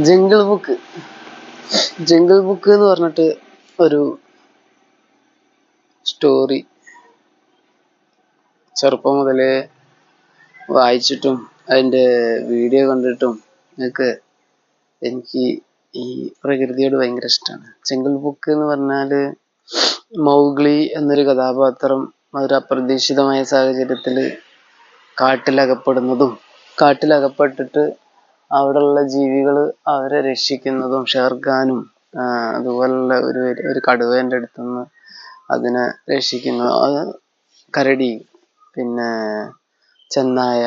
Jungle book എന്ന് പറഞ്ഞിട്ട് ഒരു സ്റ്റോറി ചെറുപ്പം മുതലേ വായിച്ചിട്ടും അതിൻ്റെ വീഡിയോ കണ്ടിട്ടും ഒക്കെ എനിക്ക് ഈ പ്രകൃതിയോട് ഭയങ്കര ഇഷ്ടമാണ്. ജംഗിൾ ബുക്ക് എന്ന് പറഞ്ഞാൽ മൗഗ്ലി എന്നൊരു കഥാപാത്രം ഒരു അപ്രതീക്ഷിതമായ സാഹചര്യത്തിൽ കാട്ടിലകപ്പെട്ടിട്ട് അവിടെയുള്ള ജീവികൾ അവരെ രക്ഷിക്കുന്നതും, ഷേർഖാനും അതുപോലുള്ള ഒരു കടുവേൻ്റെ അടുത്തുനിന്ന് അതിനെ രക്ഷിക്കുന്നു, കരടി, പിന്നെ ചെന്നായ,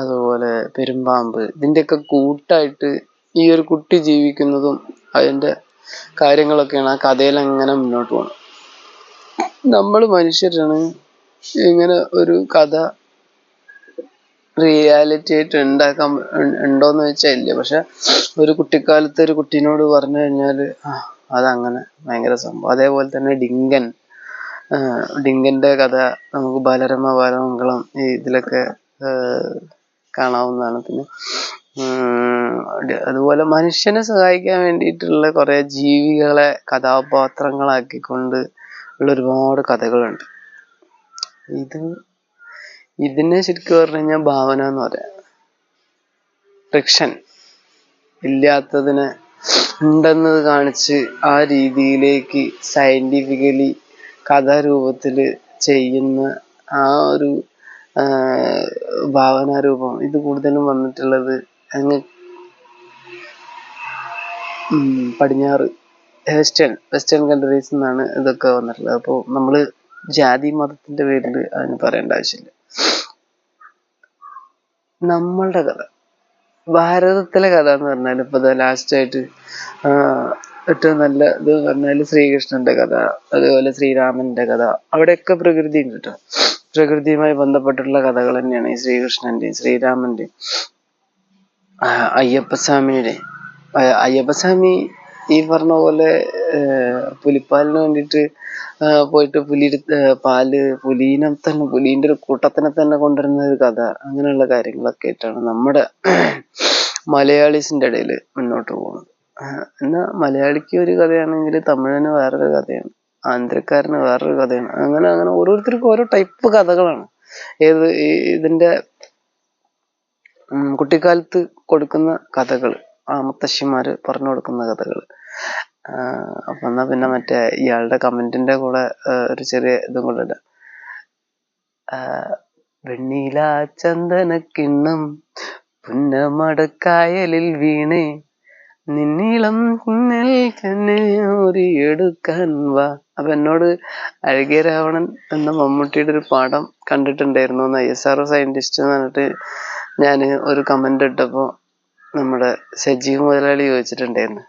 അതുപോലെ പെരുമ്പാമ്പ്, ഇതിൻ്റെയൊക്കെ കൂട്ടായിട്ട് ഈ ഒരു കുട്ടി ജീവിക്കുന്നതും അതിൻ്റെ കാര്യങ്ങളൊക്കെയാണ് ആ കഥയിൽ അങ്ങനെ മുന്നോട്ട് പോകുന്നത്. നമ്മൾ മനുഷ്യരാണ് ഇങ്ങനെ ഒരു കഥ റിയാലിറ്റി ആയിട്ട് ഉണ്ടോന്ന് ചോദിച്ചാൽ ഇല്ല. പക്ഷെ ഒരു കുട്ടിക്കാലത്ത് ഒരു കുട്ടീനോട് പറഞ്ഞു കഴിഞ്ഞാൽ അതങ്ങനെ ഭയങ്കര സംഭവം. അതേപോലെ തന്നെ ഡിങ്കന്റെ കഥ നമുക്ക് ബാലരമ, ബാലമംഗളം ഇതിലൊക്കെ കാണാവുന്നതാണ്. പിന്നെ അതുപോലെ മനുഷ്യനെ സഹായിക്കാൻ വേണ്ടിയിട്ടുള്ള കുറെ ജീവികളെ കഥാപാത്രങ്ങളാക്കിക്കൊണ്ട് ഉള്ള ഒരുപാട് കഥകളുണ്ട്. ഇതിനെ ശരിക്കും പറഞ്ഞു കഴിഞ്ഞാൽ ഭാവന എന്ന് പറയാം. ഫിക്ഷൻ ഇല്ലാത്തതിനെ ഉണ്ടെന്നത് കാണിച്ച് ആ രീതിയിലേക്ക് സയന്റിഫിക്കലി കഥാരൂപത്തിൽ ചെയ്യുന്ന ആ ഒരു ഭാവനാരൂപം ഇത് കൂടുതലും വന്നിട്ടുള്ളത് അങ്ങ് പടിഞ്ഞാറ് വെസ്റ്റേൺ കൺട്രീസ് നിന്നാണ് ഇതൊക്കെ വന്നിട്ടുള്ളത്. അപ്പോൾ നമ്മൾ ജാതി മതത്തിന്റെ പേരിൽ അതിന് പറയേണ്ട ആവശ്യമില്ല. നമ്മളുടെ കഥ, ഭാരതത്തിലെ കഥ എന്ന് പറഞ്ഞാൽ ഇപ്പൊ ലാസ്റ്റ് ആയിട്ട് ഏറ്റവും നല്ല ഇത് പറഞ്ഞാൽ ശ്രീകൃഷ്ണന്റെ കഥ, അതുപോലെ ശ്രീരാമന്റെ കഥ, അവിടെയൊക്കെ പ്രകൃതി ഉണ്ട് കേട്ടോ. പ്രകൃതിയുമായി ബന്ധപ്പെട്ടിട്ടുള്ള കഥകൾ തന്നെയാണ് ഈ ശ്രീകൃഷ്ണന്റെയും ശ്രീരാമന്റെയും. അയ്യപ്പസ്വാമി ഈ പറഞ്ഞ പോലെ പുലിപ്പാലിന് വേണ്ടിയിട്ട് പോയിട്ട് പുലീന്റെ ഒരു കൂട്ടത്തിനെ തന്നെ കൊണ്ടുവരുന്ന ഒരു കഥ, അങ്ങനെയുള്ള കാര്യങ്ങളൊക്കെ ആയിട്ടാണ് നമ്മുടെ മലയാളീസിന്റെ ഇടയിൽ മുന്നോട്ട് പോകുന്നത്. എന്നാൽ മലയാളിക്ക് ഒരു കഥയാണെങ്കിൽ തമിഴന് വേറൊരു കഥയാണ്, ആന്ധ്രക്കാരന് വേറൊരു കഥയാണ്. അങ്ങനെ ഓരോരുത്തർക്കും ഓരോ ടൈപ്പ് കഥകളാണ്. ഇതിന്റെ കുട്ടിക്കാലത്ത് കൊടുക്കുന്ന കഥകൾ, മുത്തശ്ശിമാര് പറഞ്ഞു കൊടുക്കുന്ന കഥകൾ. അപ്പൊ എന്നാ പിന്നെ മറ്റേ ഇയാളുടെ കമന്റിന്റെ കൂടെ ഒരു ചെറിയ ഇതും കൊണ്ടില്ല. വെണ്ണീല ചന്ദനക്കിണ്ണം പുന്നമടക്കായലിൽ വീണേ നിന്നീളം എടുക്കാൻ വാ. അപ്പൊ എന്നോട് അഴകിയ രാവണൻ എന്ന മമ്മൂട്ടിയുടെ ഒരു പാഠം കണ്ടിട്ടുണ്ടായിരുന്നു എന്ന് ISR സയന്റിസ്റ്റ് എന്ന് പറഞ്ഞിട്ട് ഞാൻ ഒരു കമന്റ് ഇട്ടപ്പോ നമ്മുടെ സജീവ് മുതലാളി ചോദിച്ചിട്ടുണ്ടായിരുന്നു,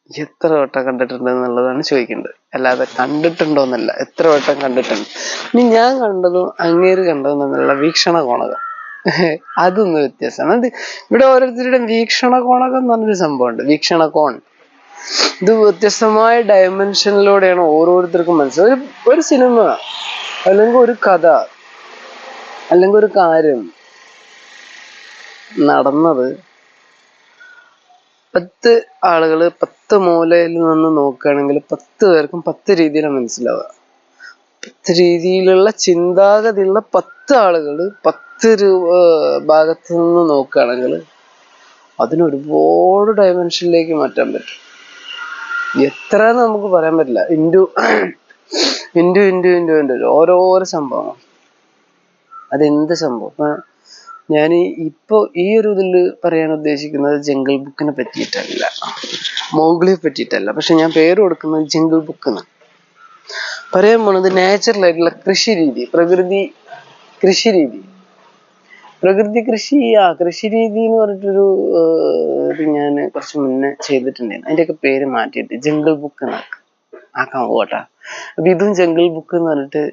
എത്ര വട്ടം കണ്ടിട്ടുണ്ട് എന്നുള്ളതാണ് ചോദിക്കേണ്ടത്, അല്ലാതെ കണ്ടിട്ടുണ്ടോന്നല്ല, എത്ര വട്ടം കണ്ടിട്ടുണ്ട്. ഇനി ഞാൻ കണ്ടതും അങ്ങേര് കണ്ടതും തമ്മിലുള്ള വീക്ഷണ കോണകം അതൊന്നും വ്യത്യാസമാണ്. അത് ഇവിടെ ഓരോരുത്തരുടെ വീക്ഷണകോണകം എന്ന് പറഞ്ഞൊരു സംഭവമുണ്ട്. വീക്ഷണകോൺ ഇത് വ്യത്യസ്തമായ ഡയമെൻഷനിലൂടെയാണ് ഓരോരുത്തർക്കും മനസ്സിലാവും. ഒരു സിനിമ അല്ലെങ്കിൽ ഒരു കഥ അല്ലെങ്കിൽ ഒരു കാര്യം നടന്നത് 10 ആളുകള് 10 മൂലയിൽ നിന്ന് നോക്കുകയാണെങ്കിൽ 10 പേർക്കും 10 രീതിയിലാണ് മനസ്സിലാവുക. 10 രീതിയിലുള്ള ചിന്താഗതിയുള്ള 10 ആളുകൾ 10 ഭാഗത്തു നിന്ന് നോക്കുകയാണെങ്കിൽ അതിനൊരുപാട് ഡയമെൻഷനിലേക്ക് മാറ്റാൻ പറ്റും. എത്ര നമുക്ക് പറയാൻ പറ്റില്ല. ഇൻഡു ഓരോരോ സംഭവം. അതെന്ത് സംഭവം. ഞാൻ ഇപ്പൊ ഈ ഒരു ഇതിൽ പറയാൻ ഉദ്ദേശിക്കുന്നത് ജംഗിൾ ബുക്കിനെ പറ്റിയിട്ടല്ല, മൗഗ്ലിയെ പറ്റിയിട്ടല്ല. പക്ഷെ ഞാൻ പേര് കൊടുക്കുന്നത് ജംഗിൾ ബുക്ക് എന്ന്. പറയാൻ പോണത് നാച്ചുറൽ ആയിട്ടുള്ള കൃഷി രീതി, കൃഷി രീതി എന്ന് പറഞ്ഞിട്ടൊരു ഞാൻ കുറച്ച് മുന്നേ ചെയ്തിട്ടുണ്ടായിരുന്നു. അതിന്റെയൊക്കെ പേര് മാറ്റിയിട്ട് ജംഗിൾ ബുക്ക് ആക്കാൻ പോകട്ടാ. അപ്പൊ ഇതും ജംഗിൾ ബുക്ക് എന്ന് പറഞ്ഞിട്ട്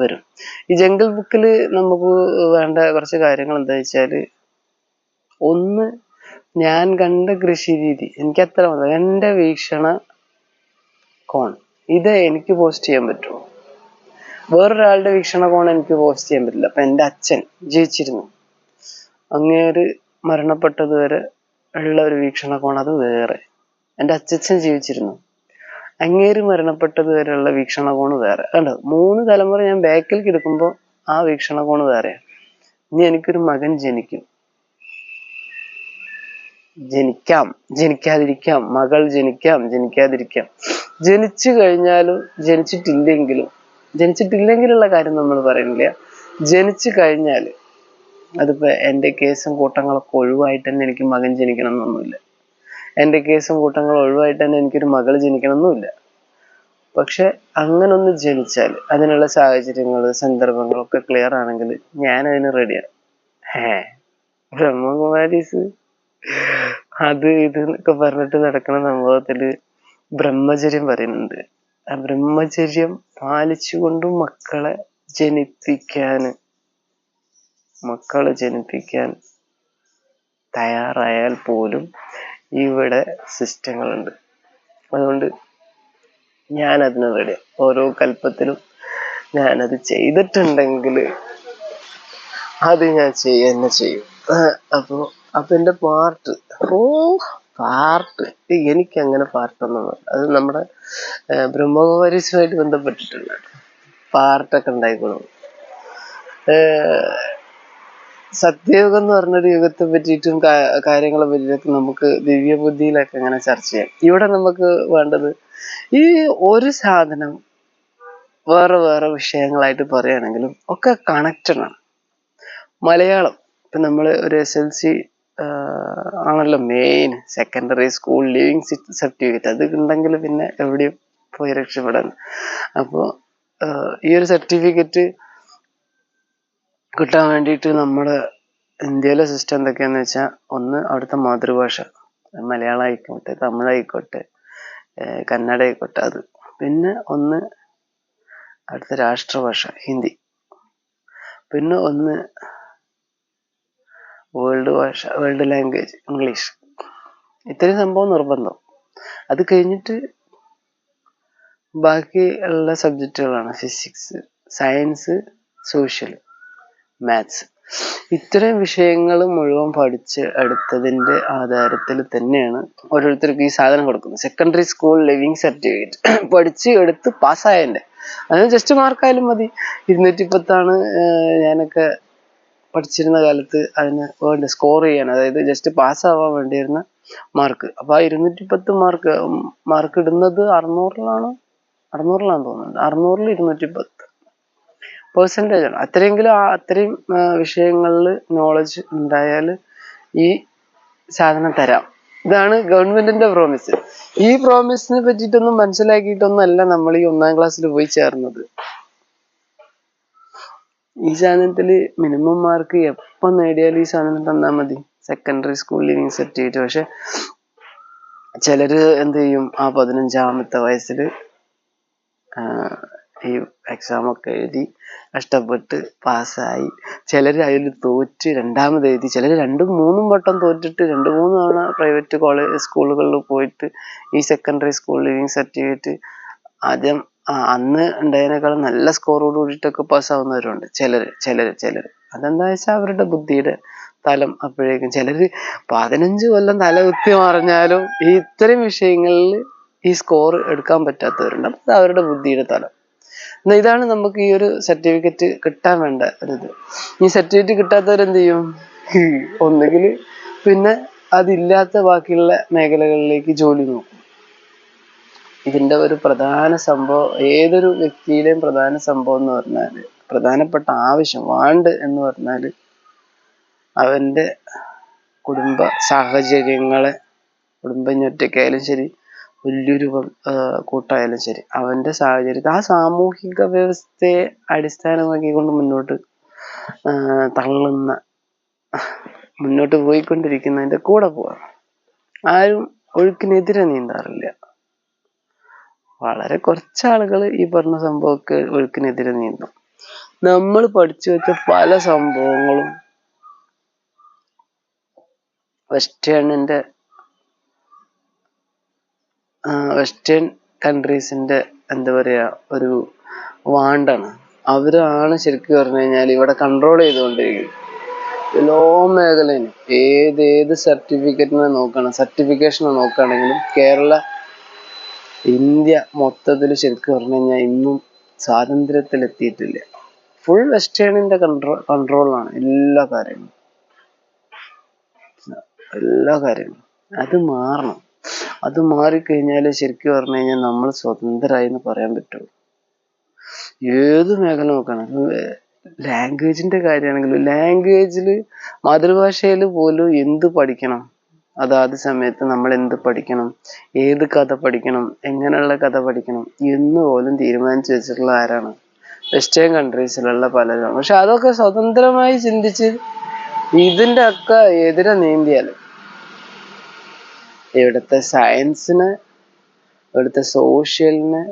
വരും. ഈ ജംഗിൾ ബുക്കിൽ നമുക്ക് വേണ്ട കുറച്ച് കാര്യങ്ങൾ എന്താ വെച്ചാല്, ഒന്ന്, ഞാൻ കണ്ട കൃഷി രീതി എനിക്ക് അത്ര മതി, എന്റെ വീക്ഷണ കോൺ ഇത് എനിക്ക് പോസ്റ്റ് ചെയ്യാൻ പറ്റുമോ? വേറൊരാളുടെ വീക്ഷണകോണം എനിക്ക് പോസ്റ്റ് ചെയ്യാൻ പറ്റില്ല. അപ്പൊ എൻ്റെ അച്ഛൻ ജീവിച്ചിരുന്നു, അങ്ങേര് മരണപ്പെട്ടത് വരെ ഉള്ള ഒരു വീക്ഷണകോൺ അത് വേറെ. എൻ്റെ അച്ഛൻ ജീവിച്ചിരുന്നു, അങ്ങേര് മരണപ്പെട്ടത് വരെയുള്ള വീക്ഷണകോണ് വേറെ. കണ്ടോ, 3 തലമുറ ഞാൻ ബാക്കിലേക്ക് എടുക്കുമ്പോൾ ആ വീക്ഷണകോണ് വേറെ. ഇനി എനിക്കൊരു മകൻ ജനിക്കാം, ജനിക്കാതിരിക്കാം, മകൾ ജനിക്കാം, ജനിക്കാതിരിക്കാം. ജനിച്ചു കഴിഞ്ഞാലും ജനിച്ചിട്ടില്ലെങ്കിലുള്ള കാര്യം നമ്മൾ പറയുന്നില്ല. ജനിച്ചു കഴിഞ്ഞാൽ അതിപ്പോ എൻ്റെ കേസും കൂട്ടങ്ങളൊക്കെ ഒഴിവായിട്ട് തന്നെ എനിക്ക് മകൻ ജനിക്കണം എന്നൊന്നുമില്ല. എൻ്റെ കേസും കൂട്ടങ്ങൾ ഒഴിവായിട്ട് തന്നെ എനിക്കൊരു മകൾ ജനിക്കണം എന്നുമില്ല. പക്ഷെ അങ്ങനെ ഒന്ന് ജനിച്ചാൽ അതിനുള്ള സാഹചര്യങ്ങൾ സന്ദർഭങ്ങളൊക്കെ ക്ലിയർ ആണെങ്കിൽ ഞാൻ അതിന് റെഡിയാണ്. ബ്രഹ്മകുമാരീസ് അത് ഇത് എന്നൊക്കെ പറഞ്ഞിട്ട് നടക്കുന്ന സംഭവത്തില് ബ്രഹ്മചര്യം പറയുന്നുണ്ട്. ആ ബ്രഹ്മചര്യം പാലിച്ചുകൊണ്ട് മക്കളെ ജനിപ്പിക്കാൻ തയ്യാറായാൽ പോലും ഇവിടെ സിസ്റ്റങ്ങളുണ്ട്. അതുകൊണ്ട് ഞാനതിന് റെഡി. ഓരോ കൽപ്പത്തിലും ഞാനത് ചെയ്തിട്ടുണ്ടെങ്കിൽ അത് ഞാൻ തന്നെ ചെയ്യും. അപ്പൊ എന്റെ പാർട്ട് എനിക്ക് അങ്ങനെ പാർട്ടൊന്നും വേണ്ട. അത് നമ്മുടെ ബ്രഹ്മകുമാരീസുമായിട്ട് ബന്ധപ്പെട്ടിട്ടുള്ള പാർട്ടൊക്കെ ഉണ്ടായിക്കോളും. സത്യയുഗം എന്ന് പറഞ്ഞൊരു യുഗത്തെ പറ്റിയിട്ടും കാര്യങ്ങളെ പറ്റിയിട്ടൊക്കെ നമുക്ക് ദിവ്യബുദ്ധിയിലൊക്കെ അങ്ങനെ ചർച്ച ചെയ്യാം. ഇവിടെ നമുക്ക് വേണ്ടത് ഈ ഒരു സാധനം വേറെ വേറെ വിഷയങ്ങളായിട്ട് പറയുകയാണെങ്കിലും ഒക്കെ കണക്റ്റഡ് ആണ്. മലയാളം ഇപ്പൊ നമ്മൾ ഒരു SLC ആണല്ലോ main, secondary school living certificate. അത് ഉണ്ടെങ്കിൽ പിന്നെ എവിടെയും പോയി രക്ഷപ്പെടാൻ. അപ്പോൾ ഈ ഒരു സർട്ടിഫിക്കറ്റ് കിട്ടാൻ വേണ്ടിയിട്ട് നമ്മുടെ ഇന്ത്യയിലെ സിസ്റ്റം എന്തൊക്കെയാന്ന് വെച്ചാൽ, ഒന്ന് അവിടുത്തെ മാതൃഭാഷ മലയാളം ആയിക്കോട്ടെ, തമിഴായിക്കോട്ടെ, കന്നഡ ആയിക്കോട്ടെ, അത്. പിന്നെ ഒന്ന് അവിടുത്തെ രാഷ്ട്രഭാഷ ഹിന്ദി. പിന്നെ ഒന്ന് വേൾഡ് ലാംഗ്വേജ് ഇംഗ്ലീഷ്. ഇത്രയും സംഭവം നിർബന്ധം. അത് കഴിഞ്ഞിട്ട് ബാക്കി ഉള്ള സബ്ജക്റ്റുകളാണ് ഫിസിക്സ്, സയൻസ്, സോഷ്യൽ, മാത്സ്. ഇത്തരം വിഷയങ്ങൾ മുഴുവൻ പഠിച്ച് എടുത്തതിന്റെ ആധാരത്തിൽ തന്നെയാണ് ഓരോരുത്തർക്കും ഈ സാധനം കൊടുക്കുന്നത്. സെക്കൻഡറി സ്കൂൾ ലിവിങ് സർട്ടിഫിക്കറ്റ് പഠിച്ച് എടുത്ത് പാസ്സായതിന്റെ. അതിന് ജസ്റ്റ് മാർക്കായാലും മതി. 210 ഞാനൊക്കെ പഠിച്ചിരുന്ന കാലത്ത് അതിന് വേണ്ട സ്കോർ ചെയ്യാൻ, അതായത് ജസ്റ്റ് പാസ്സാവാൻ വേണ്ടിയിരുന്ന മാർക്ക്. അപ്പൊ ആ 210 മാർക്ക് ഇടുന്നത് 600-ലാണെന്ന് തോന്നുന്നുണ്ട്. 600-ൽ 210% ആണ്. അത്രയും വിഷയങ്ങളിൽ നോളജ് ഉണ്ടായാൽ ഈ സാധനം തരാം. ഇതാണ് ഗവൺമെന്റിന്റെ പ്രോമിസ്. ഈ പ്രോമിസിനെ പറ്റിയിട്ടൊന്നും മനസ്സിലാക്കിയിട്ടൊന്നും അല്ല നമ്മൾ ഈ 1-ാം ക്ലാസ്സിൽ പോയി ചേർന്നത്. ഈ സാധനത്തില് മിനിമം മാർക്ക് എപ്പം നേടിയാലും ഈ സാധനം തന്നാൽ മതി, സെക്കൻഡറി സ്കൂൾ ലിവിങ് സർട്ടിഫിക്കറ്റ്. പക്ഷെ ചിലര് എന്ത് ചെയ്യും, ആ 15-ാമത്തെ വയസ്സിൽ ഈ എക്സാം ഒക്കെ എഴുതി കഷ്ടപ്പെട്ട് പാസ്സായി. ചിലർ അതിൽ തോറ്റ് രണ്ടാമത് എഴുതി. ചിലർ 2-3 വട്ടം തോറ്റിട്ട് 2-3 തവണ പ്രൈവറ്റ് സ്കൂളുകളിൽ പോയിട്ട് ഈ സെക്കൻഡറി സ്കൂൾ ലിവിങ് സർട്ടിഫിക്കറ്റ് ആദ്യം അന്ന് ഉണ്ടായതിനേക്കാളും നല്ല സ്കോറോട് കൂടിയിട്ടൊക്കെ പാസ്സാവുന്നവരുണ്ട്. ചിലര് അതെന്താ വെച്ചാൽ അവരുടെ ബുദ്ധിയുടെ തലം അപ്പോഴേക്കും. ചിലര് 15 കൊല്ലം തല കുത്തി മറിഞ്ഞാലും ഈ ഇത്തരം വിഷയങ്ങളിൽ ഈ സ്കോർ എടുക്കാൻ പറ്റാത്തവരുണ്ട്. അപ്പൊ അത് അവരുടെ ബുദ്ധിയുടെ തലം. എന്നാ ഇതാണ് നമുക്ക് ഈ ഒരു സർട്ടിഫിക്കറ്റ് കിട്ടാൻ വേണ്ട ഒരിത്. ഈ സർട്ടിഫിക്കറ്റ് കിട്ടാത്തവരെന്ത് ചെയ്യും, ഒന്നുകിൽ പിന്നെ അതില്ലാത്ത ബാക്കിയുള്ള മേഖലകളിലേക്ക് ജോലി നോക്കും. ഇതിന്റെ ഒരു പ്രധാന സംഭവം, ഏതൊരു വ്യക്തിയിലെയും പ്രധാന സംഭവം എന്ന് പറഞ്ഞാല്, പ്രധാനപ്പെട്ട ആവശ്യം എന്ന് പറഞ്ഞാല് അവന്റെ കുടുംബ സാഹചര്യങ്ങളെ, കുടുംബം ഒറ്റയ്ക്കായാലും ശരി വലിയൊരു കൂട്ടായാലും ശരി, അവന്റെ സാഹചര്യത്തെ, ആ സാമൂഹിക വ്യവസ്ഥയെ അടിസ്ഥാനമാക്കിക്കൊണ്ട് മുന്നോട്ട് പോയിക്കൊണ്ടിരിക്കുന്നതിന്റെ കൂടെ പോവാം. ആരും ഒഴുക്കിനെതിരെ നീന്താറില്ല. വളരെ കുറച്ചാളുകൾ ഈ പറഞ്ഞ സംഭവമൊക്കെ ഒഴുക്കിനെതിരെ നീന്തും. നമ്മൾ പഠിച്ചു വെച്ച പല സംഭവങ്ങളും വെസ്റ്റേൺ കൺട്രീസിന്റെ എന്താ പറയാ ഒരു വാണ്ടാണ്. അവരാണ് ശരിക്കും പറഞ്ഞു കഴിഞ്ഞാൽ ഇവിടെ കൺട്രോൾ ചെയ്തുകൊണ്ടിരിക്കുന്നത്. എല്ലാ മേഖലയിലും ഏത് സർട്ടിഫിക്കറ്റിനെ സർട്ടിഫിക്കേഷനെ നോക്കുകയാണെങ്കിലും ഇന്ത്യ മൊത്തത്തിൽ ശരിക്കും പറഞ്ഞു കഴിഞ്ഞാൽ ഇന്നും സ്വാതന്ത്ര്യത്തിലെത്തിയിട്ടില്ല. ഫുൾ വെസ്റ്റേണിന്റെ കൺട്രോളാണ് എല്ലാ കാര്യങ്ങളും. അത് മാറണം. അത് മാറിക്കഴിഞ്ഞാൽ ശരിക്കും പറഞ്ഞു കഴിഞ്ഞാൽ നമ്മൾ സ്വതന്ത്രരായി എന്ന് പറയാൻ പറ്റുള്ളൂ. ഏത് മേഖല നോക്കണം, ലാംഗ്വേജിന്റെ കാര്യമാണെങ്കിലും ലാംഗ്വേജിൽ മാതൃഭാഷയിൽ പോലും എന്ത് പഠിക്കണം, അതാത് സമയത്ത് നമ്മൾ എന്ത് പഠിക്കണം, ഏത് കഥ പഠിക്കണം, എങ്ങനെയുള്ള കഥ പഠിക്കണം എന്ന് പോലും തീരുമാനിച്ചു വെച്ചിട്ടുള്ള ആരാണ്? വെസ്റ്റേൺ കൺട്രീസിലുള്ള പലരും. പക്ഷെ അതൊക്കെ സ്വതന്ത്രമായി ചിന്തിച്ച് ഇതിന്റെ ഒക്കെ എതിരെ നീന്തിയാല് ഇവിടുത്തെ സയൻസിന്, ഇവിടുത്തെ സോഷ്യലിന്,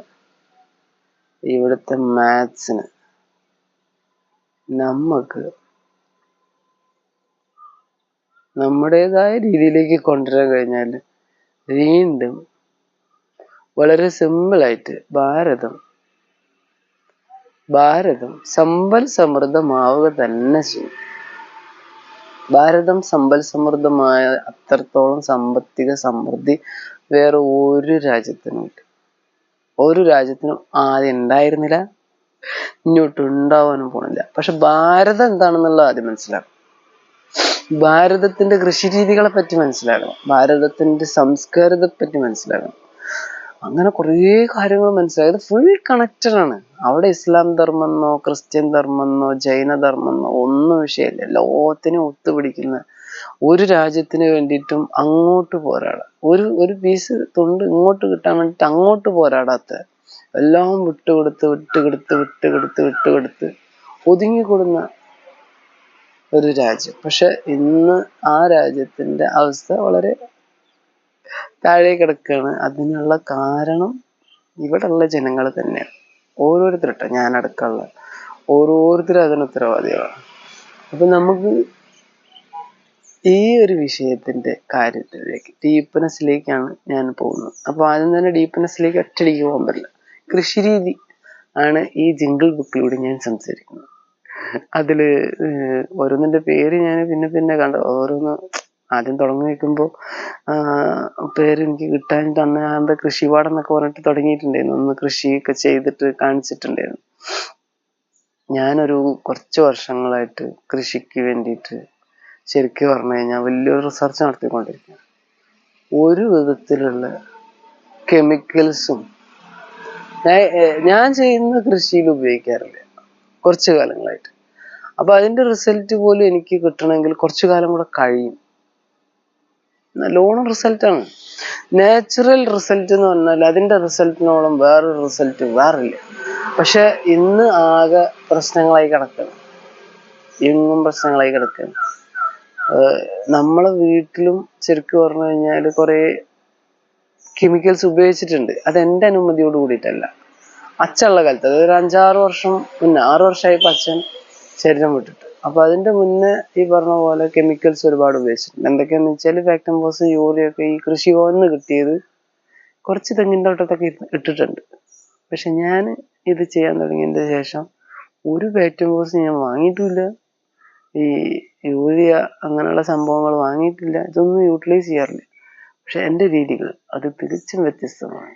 ഇവിടുത്തെ മാത്സിന് നമുക്ക് നമ്മുടേതായ രീതിയിലേക്ക് കൊണ്ടുവരാൻ കഴിഞ്ഞാൽ വീണ്ടും വളരെ സിമ്പിളായിട്ട് ഭാരതം സമ്പൽ സമൃദ്ധമാവുക തന്നെ ചെയ്യും. ഭാരതം സമ്പൽ സമൃദ്ധമായ അത്രത്തോളം സാമ്പത്തിക സമൃദ്ധി വേറെ ഒരു രാജ്യത്തിനും ആദ്യം ഉണ്ടായിരുന്നില്ല, ഇങ്ങോട്ട് ഉണ്ടാവാനും പോണില്ല. പക്ഷെ ഭാരതം എന്താണെന്നുള്ളത് ആദ്യം മനസ്സിലാക്കണം. ഭാരതത്തിന്റെ കൃഷി രീതികളെ പറ്റി മനസ്സിലാക്കണം, ഭാരതത്തിന്റെ സംസ്കാരത്തെ പറ്റി മനസ്സിലാക്കണം. അങ്ങനെ കുറേ കാര്യങ്ങൾ മനസ്സിലായത് ഫുൾ കണക്റ്റഡ് ആണ്. അവിടെ ഇസ്ലാം ധർമ്മെന്നോ ക്രിസ്ത്യൻ ധർമ്മെന്നോ ജൈന ധർമ്മെന്നോ ഒന്നും വിഷയമില്ല. എല്ലാത്തിനും ഒത്തുപിടിക്കുന്ന ഒരു രാജ്യത്തിന് വേണ്ടിയിട്ടും അങ്ങോട്ട് പോരാടാം, ഒരു പീസ് തുണ്ട് ഇങ്ങോട്ട് കിട്ടാൻ വേണ്ടിയിട്ട് അങ്ങോട്ട് പോരാടാത്ത, എല്ലാം വിട്ടുകൊടുത്ത് ഒതുങ്ങിക്കൊടുന്ന ഒരു രാജ്യം. പക്ഷെ ഇന്ന് ആ രാജ്യത്തിന്റെ അവസ്ഥ വളരെ താഴെ കിടക്കുകയാണ്. അതിനുള്ള കാരണം ഇവിടെയുള്ള ജനങ്ങൾ തന്നെയാണ്. ഓരോരുത്തരട്ടെ, ഞാനടക്കമുള്ള ഓരോരുത്തരും അതിന് ഉത്തരവാദികളാണ്. അപ്പൊ നമുക്ക് ഈ ഒരു വിഷയത്തിന്റെ കാര്യത്തിലേക്ക് ഡീപ്നെസ്സിലേക്കാണ് ഞാൻ പോകുന്നത്. അപ്പൊ ആദ്യം തന്നെ ഡീപ്നെസ്സിലേക്ക് ഒറ്റയടിക്ക് പോകാൻ പറ്റില്ല. കൃഷിരീതി ആണ് ഈ ജിംഗിൾ ബുക്കിലൂടെ ഞാൻ സംസാരിക്കുന്നത്. അതില് ഓരോന്നിന്റെ പേര് ഞാൻ പിന്നെ കണ്ട ഓരോന്ന് ആദ്യം തുടങ്ങി വെക്കുമ്പോൾ പേര് എനിക്ക് കിട്ടാൻ തന്നെ എന്താ കൃഷിപാഠം എന്നൊക്കെ പറഞ്ഞിട്ട് തുടങ്ങിയിട്ടുണ്ടായിരുന്നു. ഒന്ന് കൃഷിയൊക്കെ ചെയ്തിട്ട് കാണിച്ചിട്ടുണ്ടായിരുന്നു. ഞാനൊരു കുറച്ച് വർഷങ്ങളായിട്ട് കൃഷിക്ക് വേണ്ടിയിട്ട് ശരിക്കും പറഞ്ഞു കഴിഞ്ഞാൽ വലിയൊരു റിസർച്ച് നടത്തിക്കൊണ്ടിരിക്കുകയാണ്. ഒരു വിധത്തിലുള്ള കെമിക്കൽസും ഞാൻ ചെയ്യുന്ന കൃഷിയിൽ ഉപയോഗിക്കാറില്ല കുറച്ചു കാലങ്ങളായിട്ട്. അപ്പൊ അതിന്റെ റിസൾട്ട് പോലും എനിക്ക് കിട്ടണമെങ്കിൽ കുറച്ചു കാലം കൂടെ കഴിയും. നല്ലോണം റിസൾട്ടാണ്. നാച്ചുറൽ റിസൾട്ട് എന്ന് പറഞ്ഞാൽ അതിന്റെ റിസൾട്ടിനോളം വേറൊരു റിസൾട്ട് വേറില്ല. പക്ഷെ ഇന്ന് ആകെ പ്രശ്നങ്ങളായി കിടക്കുകയാണ്, നമ്മളെ വീട്ടിലും ശരിക്കും പറഞ്ഞു കഴിഞ്ഞാൽ കുറെ കെമിക്കൽസ് ഉപയോഗിച്ചിട്ടുണ്ട്. അത് എൻ്റെ അനുമതിയോട് കൂടിയിട്ടല്ല. അച്ഛനുള്ള കാലത്ത്, അതായത് ഒരു 5-6 വർഷം മുന്നേ, 6 വർഷമായപ്പോൾ അച്ഛൻ ശരീരം വിട്ടിട്ട്. അപ്പൊ അതിന്റെ മുന്നേ ഈ പറഞ്ഞ പോലെ കെമിക്കൽസ് ഒരുപാട് ഉപയോഗിച്ചിട്ടുണ്ട്. എന്തൊക്കെയാന്ന് വെച്ചാൽ ഫാക്ടംഫോസ്, യൂറിയ ഒക്കെ ഈ കൃഷിഭവനിന്ന് കിട്ടിയത് കുറച്ച് തെങ്ങിൻ്റെ തോട്ടത്തൊക്കെ ഇട്ടിട്ടുണ്ട്. പക്ഷെ ഞാൻ ഇത് ചെയ്യാൻ തുടങ്ങിയതിന് ശേഷം ഒരു ഫാക്ടംഫോസ് ഞാൻ വാങ്ങിയിട്ടില്ല, ഈ യൂറിയ അങ്ങനെയുള്ള സംഭവങ്ങൾ വാങ്ങിയിട്ടില്ല, ഇതൊന്നും യൂട്ടിലൈസ് ചെയ്യാറില്ല. പക്ഷെ എൻ്റെ രീതികൾ അത് തികച്ചും വ്യത്യസ്തമാണ്.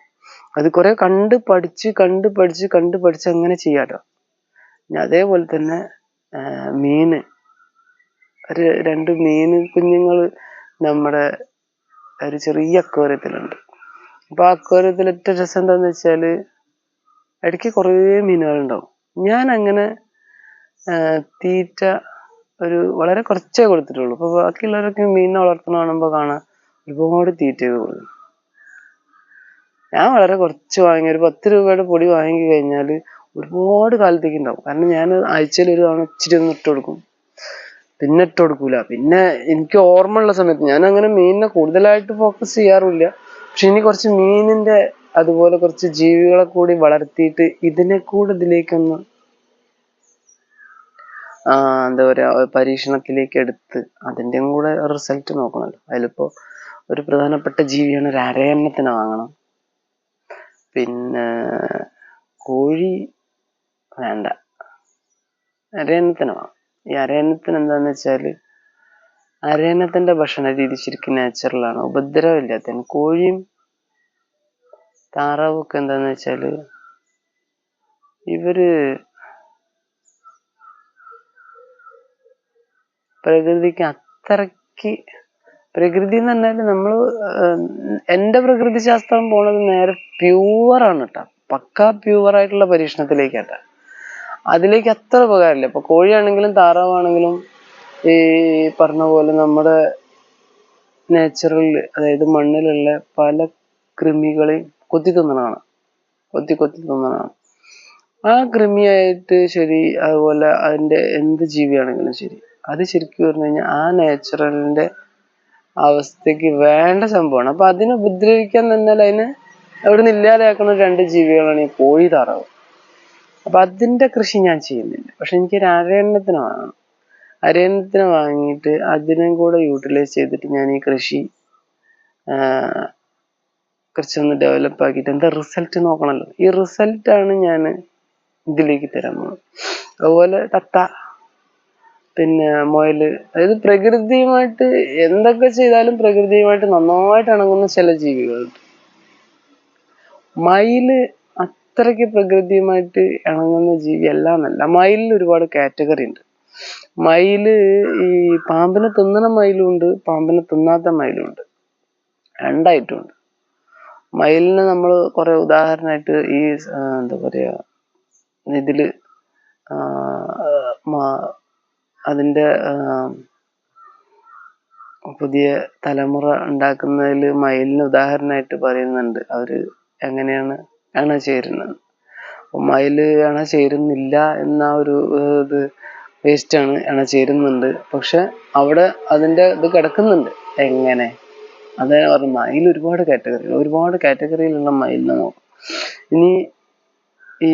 അത് കുറെ കണ്ട് പഠിച്ച് അങ്ങനെ ചെയ്യാട്ടോ. അതേപോലെ തന്നെ മീന്, ഒരു 2 മീന് കുഞ്ഞുങ്ങൾ നമ്മുടെ ഒരു ചെറിയ അക്വേറിയത്തിലുണ്ട്. അപ്പൊ ആ അക്വേറിയത്തിൽ ഏറ്റവും രസം എന്താന്ന് വെച്ചാല് ഇടയ്ക്ക് കുറേ മീനുകളുണ്ടാവും. ഞാൻ അങ്ങനെ തീറ്റ വളരെ കുറച്ചേ കൊടുത്തിട്ടുള്ളൂ. അപ്പൊ ബാക്കിയുള്ളവരൊക്കെ മീനിനെ വളർത്തണ കാണുമ്പോൾ കാണാം ഒരുപാട് തീറ്റയൊക്കെ കൊടുക്കും. ഞാൻ വളരെ കുറച്ച് വാങ്ങി, ഒരു 10 രൂപയുടെ പൊടി വാങ്ങി കഴിഞ്ഞാൽ ഒരുപാട് കാലത്തേക്ക് ഉണ്ടാവും. കാരണം ഞാൻ ആഴ്ചയിൽ ഒരു തവണ ഇച്ചിരി ഒന്ന് ഇട്ട് കൊടുക്കും, പിന്നെ ഇട്ട് കൊടുക്കൂല. പിന്നെ എനിക്ക് ഓർമ്മ ഉള്ള സമയത്ത് ഞാൻ അങ്ങനെ മീനിനെ കൂടുതലായിട്ട് ഫോക്കസ് ചെയ്യാറില്ല. പക്ഷെ ഇനി കുറച്ച് മീനിന്റെ അതുപോലെ കുറച്ച് ജീവികളെ കൂടി വളർത്തിയിട്ട് ഇതിനെ കൂടെ ഇതിലേക്കൊന്ന് എന്താ പറയാ പരീക്ഷണത്തിലേക്ക് എടുത്ത് അതിൻ്റെയും കൂടെ റിസൾട്ട് നോക്കണമല്ലോ. അതിലിപ്പോ ഒരു പ്രധാനപ്പെട്ട ജീവിയാണ് ഒരു അരയന്നത്തിനെ വാങ്ങണം. പിന്നെ കോഴി വേണ്ട, അരയന്നത്തിനെ വാങ്ങും. ഈ അരയന്നത്തിന് എന്താന്ന് വെച്ചാല് അരയന്നത്തിന്റെ ഭക്ഷണ രീതി ശരിക്കും നാച്ചുറലാണ്, ഉപദ്രവമില്ലാത്തതാണ്. കോഴിയും താറാവും ഒക്കെ എന്താന്ന് വെച്ചാല് ഇവര് പ്രകൃതിക്ക് അത്രയ്ക്ക്, പ്രകൃതി എന്ന് പറഞ്ഞാല് നമ്മള് എന്റെ പ്രകൃതി ശാസ്ത്രം പോണത് നേരെ പ്യൂവറാണ് കേട്ടോ, പക്കാ പ്യൂവറായിട്ടുള്ള പരീക്ഷണത്തിലേക്കാട്ടോ. അതിലേക്ക് അത്ര ഉപകാരമില്ല. ഇപ്പൊ കോഴിയാണെങ്കിലും താറാവാണെങ്കിലും ഈ പറഞ്ഞ പോലെ നമ്മുടെ നാച്ചുറലില്, അതായത് മണ്ണിലുള്ള പല കൃമികളെയും കൊത്തി തിന്നണതാണ്, കൊത്തി തിന്നണതാണ്. ആ കൃമിയായിട്ട് ശരി, അതുപോലെ അതിന്റെ എന്ത് ജീവിയാണെങ്കിലും ശരി, അത് ശരിക്കും പറഞ്ഞു കഴിഞ്ഞാൽ ആ നാച്ചുറലിന്റെ അവസ്ഥക്ക് വേണ്ട സംഭവമാണ്. അപ്പൊ അതിനെ ഉപദ്രവിക്കാൻ തന്നാൽ അതിനെ എവിടെ നിന്ന് ഇല്ലാതെയാക്കുന്ന 2 ജീവികളാണ് ഈ കോഴി, താറാവ്. അപ്പൊ അതിന്റെ കൃഷി ഞാൻ ചെയ്യുന്നില്ല. പക്ഷെ എനിക്കൊരു അരയന്നത്തിന് വാങ്ങണം. അരയന്നത്തിനെ വാങ്ങിയിട്ട് അതിനെ കൂടെ യൂട്ടിലൈസ് ചെയ്തിട്ട് ഞാൻ ഈ കൃഷി കുറച്ചൊന്ന് ഡെവലപ്പ് ആക്കിയിട്ട് എന്താ റിസൾട്ട് നോക്കണല്ലോ. ഈ റിസൾട്ടാണ് ഞാൻ ഇതിലേക്ക് തരാൻ പോകുന്നത്. അതുപോലെ തത്ത, പിന്നെ മുയല്, അതായത് പ്രകൃതിയുമായിട്ട് എന്തൊക്കെ ചെയ്താലും പ്രകൃതിയുമായിട്ട് നന്നായിട്ട് ഇണങ്ങുന്ന ചില ജീവികളുണ്ട്. മയില് അത്രയ്ക്ക് പ്രകൃതിയുമായിട്ട് ഇണങ്ങുന്ന ജീവി അല്ലാന്നല്ല. മയിലിൽ ഒരുപാട് കാറ്റഗറി ഉണ്ട്. മയില് ഈ പാമ്പിനെ തിന്നണ മയിലും ഉണ്ട്, പാമ്പിനെ തിന്നാത്ത മയിലും ഉണ്ട്, രണ്ടായിട്ടുണ്ട്. മയിലിന് നമ്മൾ കുറെ ഉദാഹരണമായിട്ട് ഈ എന്താ പറയാ, ഇതില് അതിന്റെ പുതിയ തലമുറ ഉണ്ടാക്കുന്നതിൽ മയിലിന് ഉദാഹരണമായിട്ട് പറയുന്നുണ്ട്. അവര് എങ്ങനെയാണ് അണ ചേരുന്നത്. മയില് അണ ചേരുന്നില്ല എന്ന ഒരു ഇത് വേസ്റ്റാണ്, അണ ചേരുന്നുണ്ട്. പക്ഷെ അവിടെ അതിന്റെ ഇത് കിടക്കുന്നുണ്ട്. എങ്ങനെ അതേ പറഞ്ഞു. മയിൽ ഒരുപാട് കാറ്റഗറിയിലുള്ള മയിലിനെ നോക്കും. ഇനി ഈ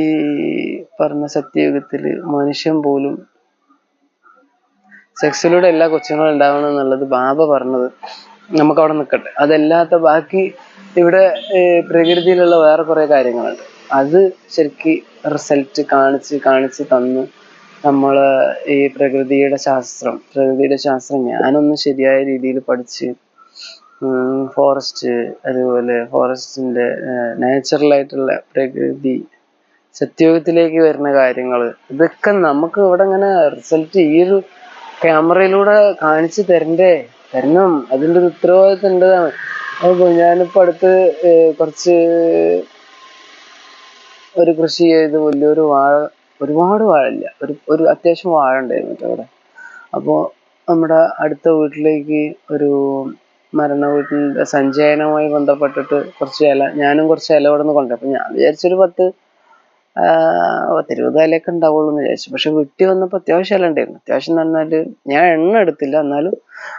പറഞ്ഞ സത്യയുഗത്തില് മനുഷ്യൻ പോലും സെക്സിലൂടെ എല്ലാ കൊച്ചുങ്ങളും ഉണ്ടാവണം എന്നുള്ളത് ബാബ പറഞ്ഞത് നമുക്ക് അവിടെ നിൽക്കട്ടെ. അതല്ലാത്ത ബാക്കി ഇവിടെ പ്രകൃതിയിലുള്ള വേറെ കുറെ കാര്യങ്ങളുണ്ട്. അത് ശരിക്ക് റിസൾട്ട് കാണിച്ച് തന്ന് നമ്മള് ഈ പ്രകൃതിയുടെ ശാസ്ത്രം ഞാനൊന്ന് ശരിയായ രീതിയിൽ പഠിച്ച് ഫോറസ്റ്റ്, അതുപോലെ ഫോറസ്റ്റിന്റെ നാച്ചുറൽ ആയിട്ടുള്ള പ്രകൃതി, സത്യയുഗത്തിലേക്ക് വരുന്ന കാര്യങ്ങൾ, ഇതൊക്കെ നമുക്ക് ഇവിടെ ഇങ്ങനെ റിസൾട്ട് ഈ ഒരു ക്യാമറയിലൂടെ കാണിച്ചു തരണം. അതിന്റെ ഒരു ഉത്തരവാദിത്വം ഉണ്ടതാണ്. അപ്പൊ ഞാനിപ്പോ അടുത്ത് കുറച്ച് ഒരു കൃഷി ചെയ്ത് വലിയൊരു വാഴ, ഒരുപാട് വാഴയില്ല, ഒരു അത്യാവശ്യം വാഴ ഉണ്ടായിരുന്നു അവിടെ. അപ്പോ നമ്മുടെ അടുത്ത വീട്ടിലേക്ക് ഒരു മരണ വീട്ടിന്റെ സഞ്ചയനവുമായി ബന്ധപ്പെട്ടിട്ട് ഞാനും കുറച്ച് ഇല ഇവിടെ നിന്ന് കൊണ്ടുപോയി. അപ്പൊ ഞാൻ വിചാരിച്ചൊരു 10-20 ഇലയൊക്കെ ഉണ്ടാവുള്ളൂ എന്ന് വിചാരിച്ചു. പക്ഷെ വെട്ടി വന്നപ്പോ അത്യാവശ്യം ഇല ഉണ്ടായിരുന്നു. അത്യാവശ്യം എന്ന് പറഞ്ഞാല് ഞാൻ എണ്ണ എടുത്തില്ല, എന്നാലും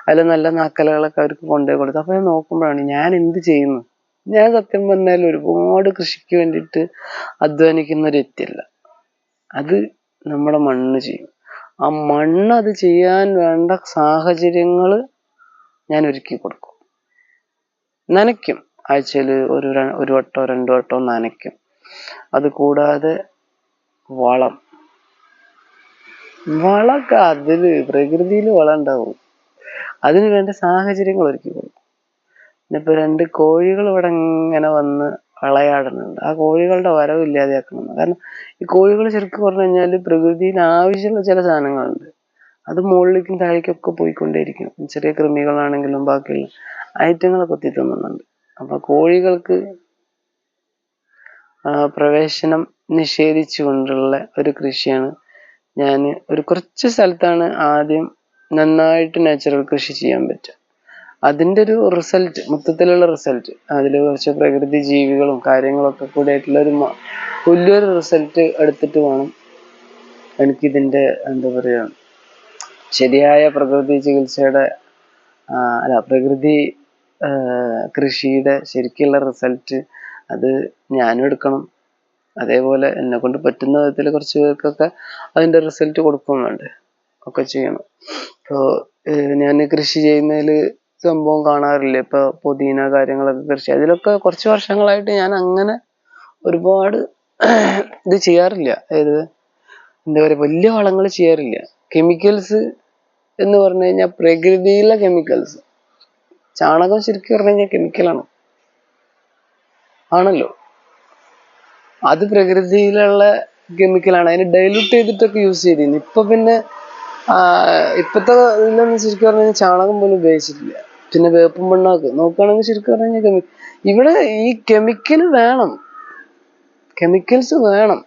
അതിൽ നല്ല നാക്കലകളൊക്കെ അവർക്ക് കൊണ്ടുപോയി കൊടുത്തു. അപ്പൊ ഞാൻ നോക്കുമ്പോഴാണ് ഞാൻ എന്ത് ചെയ്യുന്നു. ഞാൻ സത്യം പറഞ്ഞാൽ ഒരുപാട് കൃഷിക്ക് വേണ്ടിയിട്ട് അധ്വാനിക്കുന്ന ഒരു വ്യക്തിയല്ല. അത് നമ്മുടെ മണ്ണ് ചെയ്യും. ആ മണ്ണ് അത് ചെയ്യാൻ വേണ്ട സാഹചര്യങ്ങൾ ഞാൻ ഒരുക്കി കൊടുക്കും. നനയ്ക്കും, ആഴ്ചയിൽ ഒരു വട്ടോ 2 വട്ടോ നനയ്ക്കും. അത് കൂടാതെ വളമൊക്കെ അതില് പ്രകൃതിയിൽ വളം ഉണ്ടാവും. അതിന് വേണ്ട സാഹചര്യങ്ങൾ ഒരുക്കി കൊടുക്കും. ഇന്നിപ്പോ 2 കോഴികൾ ഇവിടെ ഇങ്ങനെ വന്ന് വിളയാടുന്നുണ്ട്. ആ കോഴികളുടെ വരവ് ഇല്ലാതെയാക്കണം. കാരണം ഈ കോഴികൾ ശരിക്കും പറഞ്ഞു കഴിഞ്ഞാൽ പ്രകൃതിയിൽ ആവശ്യമുള്ള ചില സാധനങ്ങളുണ്ട്, അത് മുകളിലേക്കും താഴേക്കും ഒക്കെ പോയിക്കൊണ്ടേയിരിക്കും. ചെറിയ കൃമികളാണെങ്കിലും ബാക്കിയുള്ള ഐറ്റങ്ങളെ കൊത്തി തിന്നുന്നുണ്ട്. അപ്പൊ കോഴികൾക്ക് പ്രവേശനം നിഷേധിച്ചുകൊണ്ടുള്ള ഒരു കൃഷിയാണ് ഞാൻ ഒരു കുറച്ച് സ്ഥലത്താണ് ആദ്യം നന്നായിട്ട് നാച്ചുറൽ കൃഷി ചെയ്യാൻ പറ്റുക. അതിന്റെ ഒരു റിസൾട്ട്, മൊത്തത്തിലുള്ള റിസൾട്ട്, അതിൽ കുറച്ച് പ്രകൃതി ജീവികളും കാര്യങ്ങളൊക്കെ കൂടി ആയിട്ടുള്ള വലിയൊരു റിസൾട്ട് എടുത്തിട്ട് വേണം എനിക്കിതിന്റെ എന്താ പറയാ ശരിയായ പ്രകൃതി ചികിത്സയുടെ പ്രകൃതി കൃഷിയുടെ ശരിക്കുള്ള റിസൾട്ട് അത് ഞാനും എടുക്കണം. അതേപോലെ എന്നെ കൊണ്ട് പറ്റുന്ന വിധത്തിൽ കുറച്ച് പേർക്കൊക്കെ അതിന്റെ റിസൾട്ട് കൊടുക്കും വേണ്ടേ, ഒക്കെ ചെയ്യണം. ഇപ്പോ ഞാൻ കൃഷി ചെയ്യുന്നതിൽ സംഭവം കാണാറില്ല. ഇപ്പൊ പുതിന കാര്യങ്ങളൊക്കെ കൃഷി, അതിലൊക്കെ കുറച്ച് വർഷങ്ങളായിട്ട് ഞാൻ അങ്ങനെ ഒരുപാട് ഇത് ചെയ്യാറില്ല. എന്താ പറയാ, വലിയ വളങ്ങൾ ചെയ്യാറില്ല. കെമിക്കൽസ് എന്ന് പറഞ്ഞു കഴിഞ്ഞാൽ പ്രകൃതിയിലെ കെമിക്കൽസ്. ചാണകം ശരിക്കും പറഞ്ഞു കഴിഞ്ഞാൽ കെമിക്കലാണ്, ആണല്ലോ. അത് പ്രകൃതിയിലുള്ള കെമിക്കലാണ്. അതിന് ഡൈല്യൂട്ട് ചെയ്തിട്ടൊക്കെ യൂസ് ചെയ്തിരുന്നു. ഇപ്പൊ പിന്നെ ഇപ്പത്തെ ഇതിലൊന്നും ശരിക്കും പറഞ്ഞു കഴിഞ്ഞാൽ ചാണകം പോലും ഉപയോഗിച്ചിട്ടില്ല. പിന്നെ വേപ്പും മണ്ണൊക്കെ നോക്കുകയാണെങ്കിൽ ശരിക്കും പറഞ്ഞു കഴിഞ്ഞാൽ ഇവിടെ ഈ കെമിക്കൽസ് വേണം.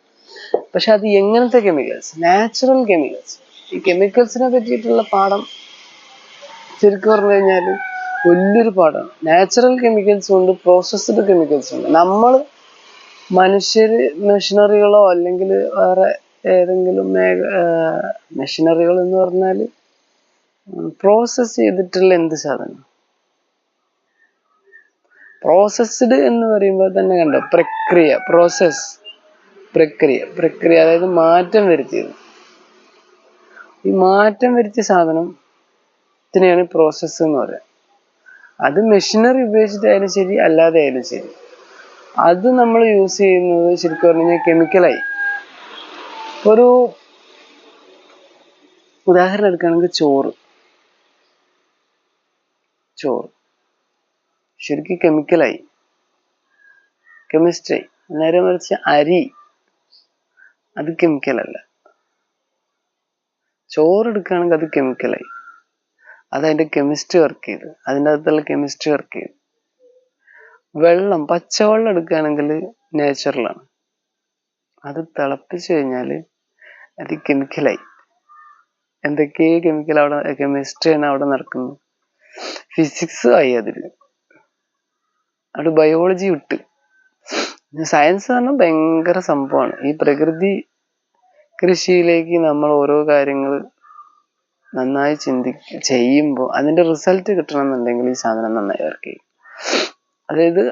പക്ഷെ അത് എങ്ങനത്തെ കെമിക്കൽസ്? Natural chemicals. ഈ കെമിക്കൽസിനെ പറ്റിയിട്ടുള്ള പാഠം ശരിക്കും പറഞ്ഞു കഴിഞ്ഞാൽ വലിയൊരു പാഠമാണ്. നാച്ചുറൽ കെമിക്കൽസും ഉണ്ട്, പ്രോസസ്ഡ് കെമിക്കൽസും ഉണ്ട്. നമ്മൾ മനുഷ്യര് മെഷീനറികളോ അല്ലെങ്കിൽ വേറെ ഏതെങ്കിലും മെഷീനറികൾ എന്ന് പറഞ്ഞാൽ പ്രോസസ് ചെയ്തിട്ടുള്ള എന്ത് സാധനം? പ്രോസസ്ഡ് എന്ന് പറയുമ്പോൾ തന്നെ കണ്ടോ, പ്രക്രിയ അതായത് മാറ്റം വരുത്തിയത്. ഈ മാറ്റം വരുത്തിയ സാധനത്തിനെയാണ് പ്രോസസ്സ് എന്ന് പറയുന്നത്. അത് മെഷീനറി ഉപയോഗിച്ചിട്ടായാലും ശരി, അല്ലാതെ ആയാലും ശരി, അത് നമ്മൾ യൂസ് ചെയ്യുന്നത് ശരിക്കും പറഞ്ഞു കഴിഞ്ഞാൽ കെമിക്കലായി. ഒരു ഉദാഹരണം എടുക്കുകയാണെങ്കിൽ ചോറ് ശരിക്കും കെമിക്കലായി, കെമിസ്ട്രി. നേരെ മറിച്ച് അരി, അത് കെമിക്കലല്ല. ചോറ് എടുക്കുകയാണെങ്കിൽ അത് കെമിക്കലായി, അതതിന്റെ കെമിസ്ട്രി വർക്ക് ചെയ്ത്, അതിൻ്റെ അകത്തുള്ള കെമിസ്ട്രി വർക്ക് ചെയ്ത്. വെള്ളം, പച്ചവെള്ളം എടുക്കുകയാണെങ്കിൽ നേച്ചുറലാണ്, അത് തിളപ്പിച്ചു കഴിഞ്ഞാൽ അത് കെമിക്കലായി. എന്തൊക്കെ കെമിക്കൽ അവിടെ, കെമിസ്ട്രിയാണ് അവിടെ നടക്കുന്നത്. ഫിസിക്സ് ആയി അതില്, അവിടെ ബയോളജി വിട്ട്. സയൻസ് പറഞ്ഞാൽ ഭയങ്കര സംഭവമാണ്. ഈ പ്രകൃതി കൃഷിയിലേക്ക് നമ്മൾ ഓരോ കാര്യങ്ങൾ നന്നായി ചെയ്യുമ്പോൾ അതിന്റെ റിസൾട്ട് കിട്ടണം എന്നുണ്ടെങ്കിൽ ഈ സാധനം നന്നായി വർക്ക് ചെയ്യും. അതായത്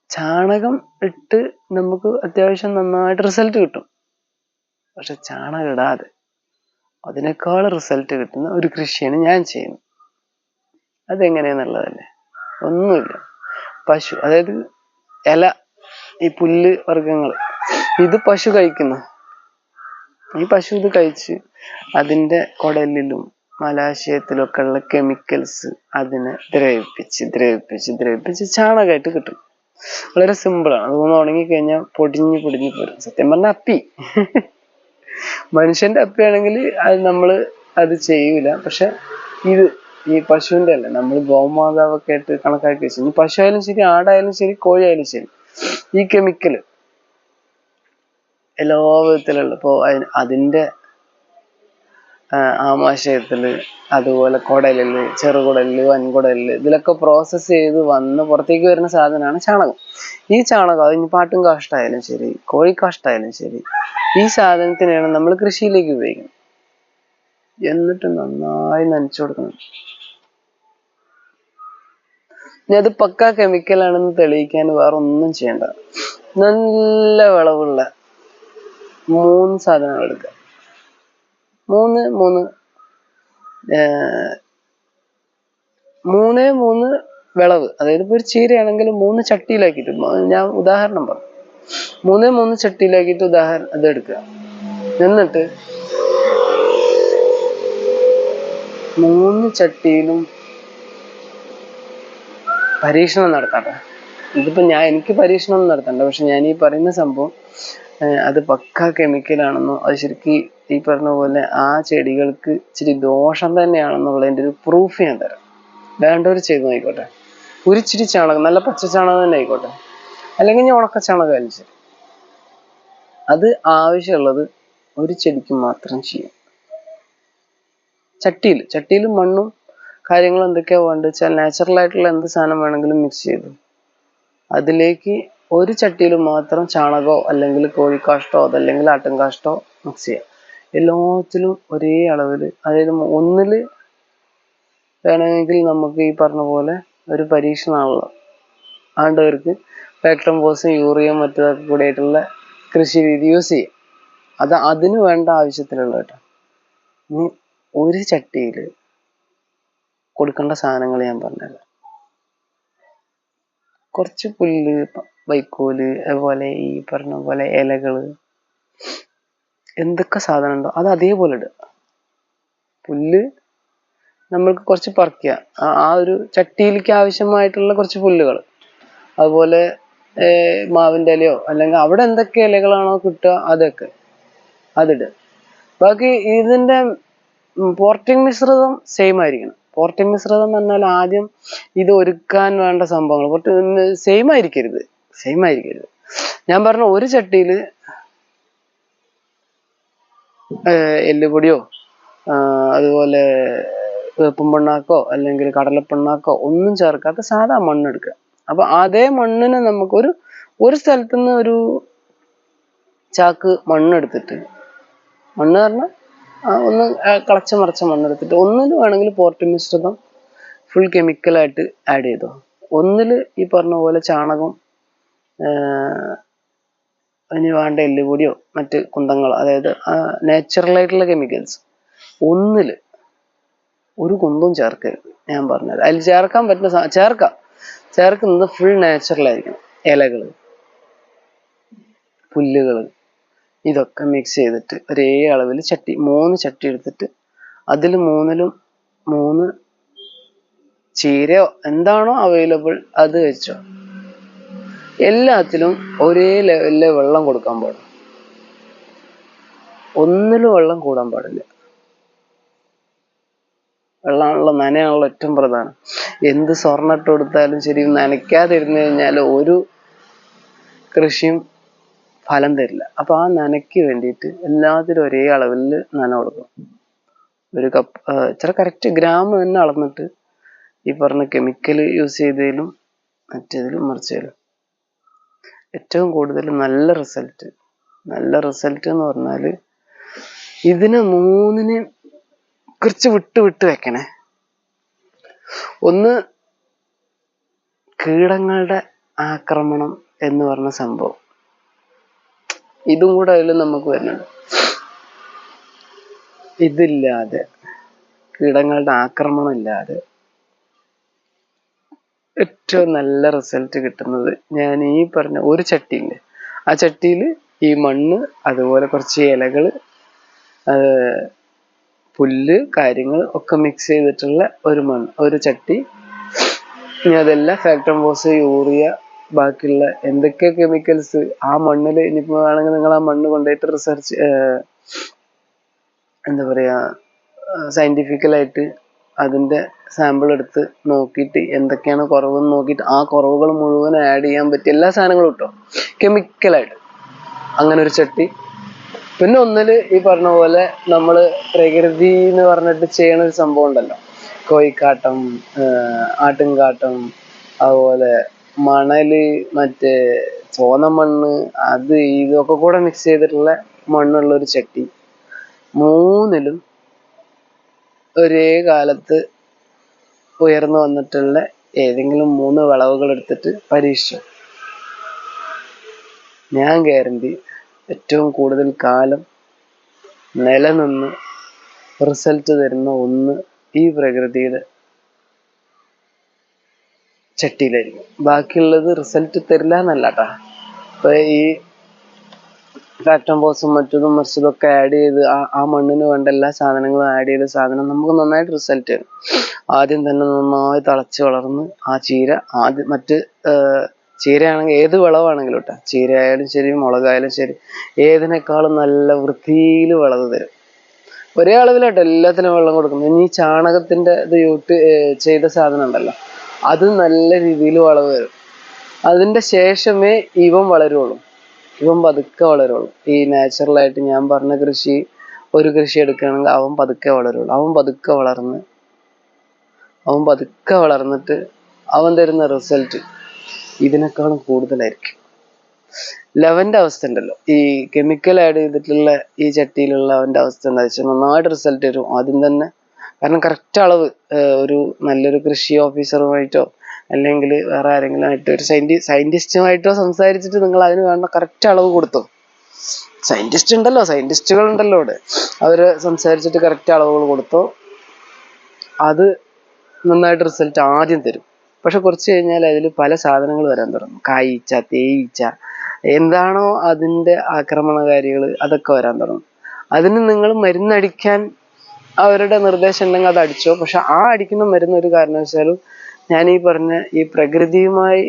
ചാണകം ഇട്ട് നമുക്ക് അത്യാവശ്യം നന്നായിട്ട് റിസൾട്ട് കിട്ടും. പക്ഷെ ചാണകം ഇടാതെ അതിനേക്കാൾ റിസൾട്ട് കിട്ടുന്ന ഒരു കൃഷിയാണ് ഞാൻ ചെയ്യുന്നത്. അതെങ്ങനെയാന്നുള്ളതല്ലേ? ഒന്നുമില്ല. പശു, അതായത് ഇല, ഈ പുല്ല് വർഗങ്ങൾ, ഇത് പശു കഴിക്കുന്നു. ഈ പശു ഇത് കഴിച്ച് അതിന്റെ കുടലിലും മലാശയത്തിലും ഒക്കെ ഉള്ള കെമിക്കൽസ് അതിനെ ദ്രവിപ്പിച്ച് ചാണകമായിട്ട് കിട്ടും. വളരെ സിമ്പിളാണ്. അതൊന്ന് ഉണങ്ങിക്കഴിഞ്ഞാൽ പൊടിഞ്ഞ് പോരും. സത്യം പറഞ്ഞാൽ അപ്പി മനുഷ്യന്റെ അപ്പിയാണെങ്കിൽ അത് ചെയ്യൂല. പക്ഷെ ഈ പശുവിന്റെ അല്ല, നമ്മൾ ഗോമാതാവൊക്കെ ആയിട്ട് കണക്കാക്കി വെച്ചു. ഇനി പശു ആയാലും ശരി, ആടായാലും ശരി, കോഴി ആയാലും ശരി, ഈ കെമിക്കല് എല്ലാ വിധത്തിലുള്ള, ഇപ്പോ അതിന്റെ ആമാശയത്തില്, അതുപോലെ കുടലില്, ചെറുകുടലില്, വൻകുടലില്, ഇതിലൊക്കെ പ്രോസസ്സ് ചെയ്ത് വന്ന് പുറത്തേക്ക് വരുന്ന സാധനമാണ് ചാണകം. ഈ ചാണകം അതിന് പാട്ടും കാഷ്ടായാലും ശരി, കോഴിക്കാഷ്ടായാലും ശരി, ഈ സാധനത്തിനെയാണ് നമ്മൾ കൃഷിയിലേക്ക് ഉപയോഗിക്കുന്നത്. എന്നിട്ട് നന്നായി നനച്ചു കൊടുക്കണം. ഇനി അത് പക്കാ കെമിക്കലാണെന്ന് തെളിയിക്കാൻ വേറെ ഒന്നും ചെയ്യണ്ട. നല്ല വിളവുള്ള 3 സാധനങ്ങൾ എടുക്കുക. 3 വിളവ്. അതായത് ഇപ്പൊ ഒരു ചീരയാണെങ്കിൽ 3 ചട്ടിയിലാക്കിയിട്ട്, ഞാൻ ഉദാഹരണം പറഞ്ഞു, 3 ചട്ടിയിലാക്കിയിട്ട് അതെടുക്കുക. എന്നിട്ട് 3 ചട്ടിയിലും പരീക്ഷണം നടത്തട്ടെ. ഇതിപ്പോ എനിക്ക് പരീക്ഷണം നടത്തണ്ട. പക്ഷെ ഞാൻ ഈ പറയുന്ന സംഭവം അത് പക്കാ കെമിക്കലാണെന്നോ, അത് ശരിക്കും ഈ പറഞ്ഞ പോലെ ആ ചെടികൾക്ക് ഇച്ചിരി ദോഷം തന്നെയാണെന്നുള്ളതിന്റെ ഒരു പ്രൂഫ് ഞാൻ തരാം. വേണ്ടവർ ചെയ്തു നോയിക്കോട്ടെ. ഒരു ഇച്ചിരി ചാണകം, നല്ല പച്ച ചാണകം തന്നെ ആയിക്കോട്ടെ, അല്ലെങ്കിൽ ഞാൻ ഉണക്ക ചാണകം ശരി, അത് ആവശ്യമുള്ളത് ഒരു ചെടിക്ക് മാത്രം ചെയ്യും. ചട്ടിയിൽ മണ്ണും കാര്യങ്ങളും എന്തൊക്കെയാ വേണ്ടത് വെച്ചാൽ നാച്ചുറൽ ആയിട്ടുള്ള എന്ത് സാധനം വേണമെങ്കിലും മിക്സ് ചെയ്തു അതിലേക്ക് ഒരു ചട്ടിയിൽ മാത്രം ചാണകമോ അല്ലെങ്കിൽ കോഴിക്കാഷ്ടോ അതല്ലെങ്കിൽ ആട്ടിൻകാഷ്ടോ മിക്സ് ചെയ്യാം. എല്ലാത്തിലും ഒരേ അളവില്, അതായത് ഒന്നില് വേണമെങ്കിൽ നമുക്ക് ഈ പറഞ്ഞ പോലെ ഒരു പരീക്ഷണമാണല്ലോ, ആണ്ടവർക്ക് ഫാക്ടംഫോസും യൂറിയയും മറ്റൊക്കെ കൂടിയായിട്ടുള്ള കൃഷി രീതി യൂസ് ചെയ്യും. അതിന് വേണ്ട ആവശ്യത്തിലുള്ള കേട്ടോ. ഇനി ഒരു ചട്ടിയിൽ കൊടുക്കേണ്ട സാധനങ്ങൾ ഞാൻ പറഞ്ഞുതരാം. കുറച്ച് പുല്ല്, വൈക്കോല്, അതുപോലെ ഈ പറഞ്ഞ പോലെ ഇലകള്, എന്തൊക്കെ സാധനം ഉണ്ടോ അത് അതേപോലെ ഇടുക. പുല്ല് നമ്മൾക്ക് കുറച്ച് പറിക്കുക, ആ ഒരു ചട്ടിയിലേക്ക് ആവശ്യമായിട്ടുള്ള കുറച്ച് പുല്ലുകൾ. അതുപോലെ മാവിൻ്റെ ഇലയോ അല്ലെങ്കിൽ അവിടെ എന്തൊക്കെ ഇലകളാണോ കിട്ടുക അതൊക്കെ അതിടുക. ബാക്കി ഇതിൻ്റെ പോർട്ടിംഗ് മിശ്രിതം സെയിം ആയിരിക്കണം. പോർട്ടിംഗ് മിശ്രിതം എന്ന് പറഞ്ഞാൽ ആദ്യം ഇത് ഒരുക്കാൻ വേണ്ട സംഭവങ്ങൾ സെയിം ആയിരിക്കരുത്. ഞാൻ പറഞ്ഞ ഒരു ചട്ടിയിൽ എല്ലുപൊടിയോ അതുപോലെ വേപ്പും പിണ്ണാക്കോ അല്ലെങ്കിൽ കടലപ്പിണ്ണാക്കോ ഒന്നും ചേർക്കാത്ത സാധാ മണ്ണെടുക്കുക. അപ്പൊ അതേ മണ്ണിനെ നമുക്ക് ഒരു സ്ഥലത്തുനിന്ന് ഒരു ചാക്ക് മണ്ണെടുത്തിട്ട്, മണ്ണ് പറഞ്ഞാൽ ഒന്ന് കളച്ച മറിച്ച മണ്ണെടുത്തിട്ട് ഒന്നിൽ വേണമെങ്കിൽ പോർട്ടിംഗ് മിശ്രിതം ഫുൾ കെമിക്കലായിട്ട് ആഡ് ചെയ്തോ, ഒന്നിൽ ഈ പറഞ്ഞ പോലെ ചാണകം, അതിന് വേണ്ട എല്ലുപൊടിയോ മറ്റ് കുന്തങ്ങളോ, അതായത് നാച്ചുറലായിട്ടുള്ള കെമിക്കൽസ് ഒന്നിൽ ഒരു കുന്തവും ചേർക്കരുത്. ഞാൻ പറഞ്ഞത് അതിൽ ചേർക്കാൻ പറ്റുന്ന ചേർക്കുന്നത് ഫുൾ നാച്ചുറൽ ഇലകൾ, പുല്ലുകൾ, ഇതൊക്കെ മിക്സ് ചെയ്തിട്ട് ഒരേ അളവിൽ 3 ചട്ടി എടുത്തിട്ട് അതിൽ 3 ചീരയോ എന്താണോ അവൈലബിൾ അത് വെച്ചോ. എല്ലാത്തിലും ഒരേ ലെവലിലെ വെള്ളം കൊടുക്കാൻ പാടും. ഒന്നിലും വെള്ളം കൂടാൻ പാടില്ല. വെള്ളമാണല്ലോ, നനയാണല്ലോ ഏറ്റവും പ്രധാനം. എന്ത് സ്വർണ്ണിട്ട് കൊടുത്താലും ശരി, നനയ്ക്കാതിരുന്നു കഴിഞ്ഞാൽ ഒരു കൃഷിയും ഫലം തരില്ല. അപ്പൊ ആ നനയ്ക്ക് വേണ്ടിയിട്ട് എല്ലാത്തിലും ഒരേ അളവിൽ നന കൊടുക്കും. ഒരു കപ്പ് ഇത്ര കറക്റ്റ് ഗ്രാം തന്നെ അളന്നിട്ട് ഈ പറഞ്ഞ കെമിക്കൽ യൂസ് ചെയ്തതിലും മറ്റേതിലും മറിച്ചതിലും ഏറ്റവും കൂടുതൽ നല്ല റിസൾട്ട് എന്ന് പറഞ്ഞാൽ ഇതിന് 3 കുറച്ച് വിട്ട് വെക്കണേ. ഒന്ന് കീടങ്ങളുടെ ആക്രമണം എന്ന് പറഞ്ഞ സംഭവം, ഇതും കൂടെ അതിൽ നമുക്ക് വരുന്നുണ്ട്. ഇതില്ലാതെ, കീടങ്ങളുടെ ആക്രമണം ഇല്ലാതെ ഏറ്റവും നല്ല റിസൾട്ട് കിട്ടുന്നത് ഞാൻ ഈ പറഞ്ഞ ഒരു ചട്ടിയില്ലേ, ആ ചട്ടിയിൽ ഈ മണ്ണ്, അതുപോലെ കുറച്ച് ഇലകൾ, പുല്ല് കാര്യങ്ങൾ ഒക്കെ മിക്സ് ചെയ്തിട്ടുള്ള ഒരു ചട്ടി. ഇനി അതെല്ലാം ഫാക്ടംഫോസ്, യൂറിയ, ബാക്കിയുള്ള എന്തൊക്കെ കെമിക്കൽസ് ആ മണ്ണിൽ ഇനിയിപ്പോൾ വേണമെങ്കിൽ നിങ്ങൾ ആ മണ്ണ് കൊണ്ടുപോയിട്ട് റിസർച്ച് എന്താ പറയാ സയന്റിഫിക്കലായിട്ട് അതിന്റെ സാമ്പിൾ എടുത്ത് നോക്കിയിട്ട് എന്തൊക്കെയാണ് കുറവെന്ന് നോക്കിയിട്ട് ആ കുറവുകൾ മുഴുവൻ ആഡ് ചെയ്യാൻ പറ്റിയ എല്ലാ സാധനങ്ങളും കിട്ടും കെമിക്കലായിട്ട്. അങ്ങനെ ഒരു ചട്ടി. പിന്നെ ഒന്നില് ഈ പറഞ്ഞ പോലെ നമ്മള് പ്രകൃതി എന്ന് പറഞ്ഞിട്ട് ചെയ്യണ ഒരു സംഭവം ഉണ്ടല്ലോ, കോഴിക്കാട്ടം, ആട്ടിൻകാട്ടം, അതുപോലെ മണല്, മറ്റേ ചോന്ന മണ്ണ്, അത് ഇതൊക്കെ കൂടെ മിക്സ് ചെയ്തിട്ടുള്ള മണ്ണുള്ള ഒരു ചട്ടി. 3ലും ഒരേ കാലത്ത് ഉയർന്നു വന്നിട്ടുള്ള ഏതെങ്കിലും 3 വിളവുകൾ എടുത്തിട്ട് പരീക്ഷിച്ചു. ഞാൻ ഗ്യാരണ്ടി ഏറ്റവും കൂടുതൽ കാലം നിലനിന്ന് റിസൾട്ട് തരുന്ന ഒന്ന് ഈ പ്രകൃതിയുടെ ചട്ടിയിലായിരിക്കും. ബാക്കിയുള്ളത് റിസൾട്ട് തരില്ല എന്നല്ലാട്ടാ. ഇപ്പൊ ഈ ഫാക്ടംഫോസും മറ്റതും മറിച്ചതൊക്കെ ആഡ് ചെയ്ത് ആ മണ്ണിന് വേണ്ട എല്ലാ സാധനങ്ങളും ആഡ് ചെയ്ത സാധനം നമുക്ക് നന്നായിട്ട് റിസൾട്ട് തരും. ആദ്യം തന്നെ നന്നായി തളച്ച് വളർന്ന് ആ ചീര ചീരയാണെങ്കിൽ ഏത് വിളവാണെങ്കിലും കേട്ടോ, ചീര ആയാലും ശരി, മുളകായാലും ശരി, ഏതിനേക്കാളും നല്ല വൃത്തിയിൽ വിളവ് തരും. ഒരേ അളവിലാട്ടോ എല്ലാത്തിനും വെള്ളം കൊടുക്കുന്നത്. ഇനി ചാണകത്തിന്റെ ഇത് ചെയ്ത സാധനം ഉണ്ടല്ലോ, അത് നല്ല രീതിയിൽ വളവ് തരും. അതിന്റെ ശേഷമേ ഇവൻ വളരുള്ളൂ. ഇവൻ പതുക്കെ വളരുള്ളൂ. ഈ നാച്ചുറലായിട്ട് ഞാൻ പറഞ്ഞ ഒരു കൃഷി എടുക്കുകയാണെങ്കിൽ അവൻ പതുക്കെ വളരുള്ളൂ. അവൻ പതുക്കെ വളർന്നിട്ട് അവൻ തരുന്ന റിസൾട്ട് ഇതിനേക്കാളും കൂടുതലായിരിക്കും. ലെവന്റെ അവസ്ഥ ഉണ്ടല്ലോ, ഈ കെമിക്കൽ ആഡ് ചെയ്തിട്ടുള്ള ഈ ചട്ടിയിലുള്ള അവന്റെ അവസ്ഥ എന്താ വെച്ചാൽ നന്നായിട്ട് റിസൾട്ട് തരും ആദ്യം തന്നെ. കാരണം കറക്റ്റ് അളവ് ഒരു നല്ലൊരു കൃഷി ഓഫീസറുമായിട്ടോ അല്ലെങ്കിൽ വേറെ ആരെങ്കിലും ആയിട്ട് ഒരു സയന്റിസ്റ്റുമായിട്ടോ സംസാരിച്ചിട്ട് നിങ്ങൾ അതിന് വേണ്ട കറക്റ്റ് അളവ് കൊടുത്തോ. സയന്റിസ്റ്റുകൾ ഉണ്ടല്ലോ ഇവിടെ, അവര് സംസാരിച്ചിട്ട് കറക്റ്റ് അളവുകൾ കൊടുത്തോ, അത് നന്നായിട്ട് റിസൾട്ട് ആദ്യം തരും. പക്ഷെ കുറച്ച് കഴിഞ്ഞാൽ അതിൽ പല സാധനങ്ങൾ വരാൻ തുടങ്ങും. കായ്ച്ച, തേയീച്ച, എന്താണോ അതിന്റെ ആക്രമണകാരികൾ അതൊക്കെ വരാൻ തുടങ്ങും. അതിന് നിങ്ങൾ മരുന്നടിക്കാൻ അവരുടെ നിർദ്ദേശം ഉണ്ടെങ്കിൽ അത് അടിച്ചോ. പക്ഷെ ആ അടിക്കുന്ന മരുന്ന് ഒരു കാരണവശാലും ഞാൻ ഈ പറഞ്ഞ ഈ പ്രകൃതിയുമായി